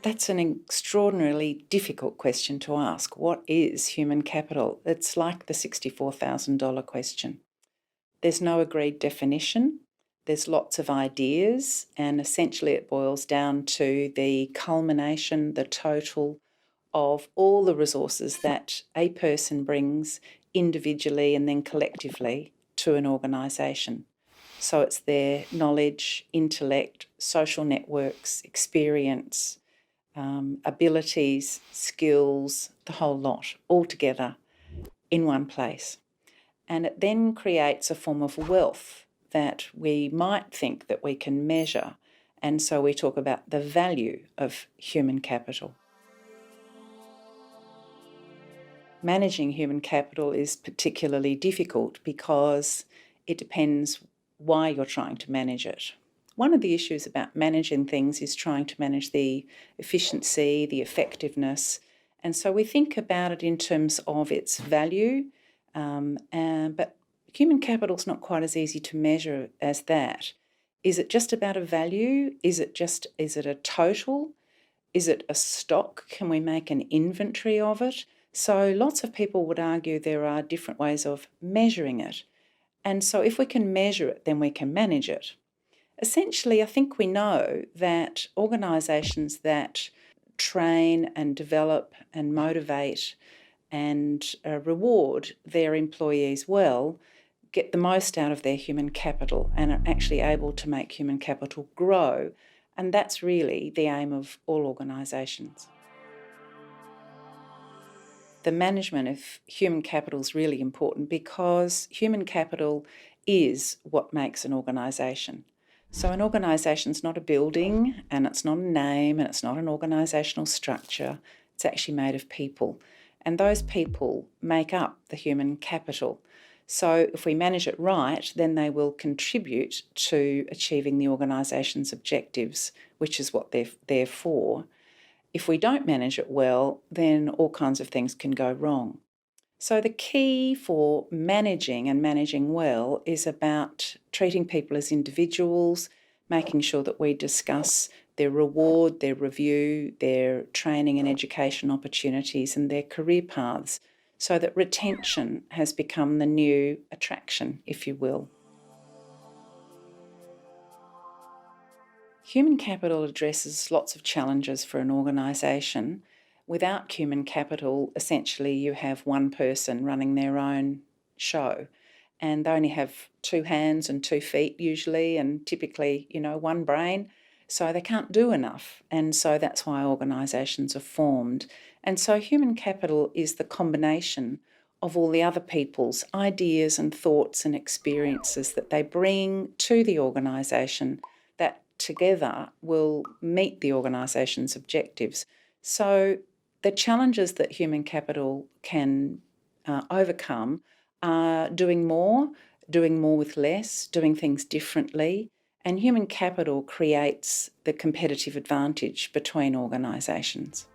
That's an extraordinarily difficult question to ask. What is human capital? It's like the $64,000 question. There's no agreed definition. There's lots of ideas, and essentially it boils down to the culmination, the total of all the resources that a person brings individually and then collectively to an organisation. So it's their knowledge, intellect, social networks, experience, abilities, skills, the whole lot, all together in one place. And it then creates a form of wealth that we might think that we can measure. And so we talk about the value of human capital. Managing human capital is particularly difficult because it depends why you're trying to manage it. One of the issues about managing things is trying to manage the efficiency, the effectiveness, and so we think about it in terms of its value, but human capital is not quite as easy to measure as that. Is it just about a value? Is it a total? Is it a stock? Can we make an inventory of it? So lots of people would argue there are different ways of measuring it. And so if we can measure it, then we can manage it. Essentially, I think we know that organisations that train and develop and motivate and reward their employees well get the most out of their human capital and are actually able to make human capital grow. And that's really the aim of all organisations. The management of human capital is really important because human capital is what makes an organisation. So an organisation is not a building and it's not a name and it's not an organisational structure. It's actually made of people. And those people make up the human capital. So if we manage it right, then they will contribute to achieving the organisation's objectives, which is what they're there for. If we don't manage it well, then all kinds of things can go wrong. So the key for managing and managing well is about treating people as individuals, making sure that we discuss their reward, their review, their training and education opportunities and their career paths, so that retention has become the new attraction, if you will. Human capital addresses lots of challenges for an organisation. Without human capital, essentially you have one person running their own show, and they only have 2 hands and 2 feet usually, and typically, one brain, so they can't do enough. And so that's why organisations are formed. And so human capital is the combination of all the other people's ideas and thoughts and experiences that they bring to the organisation that together will meet the organisation's objectives. So the challenges that human capital can overcome are doing more with less, doing things differently, and human capital creates the competitive advantage between organisations.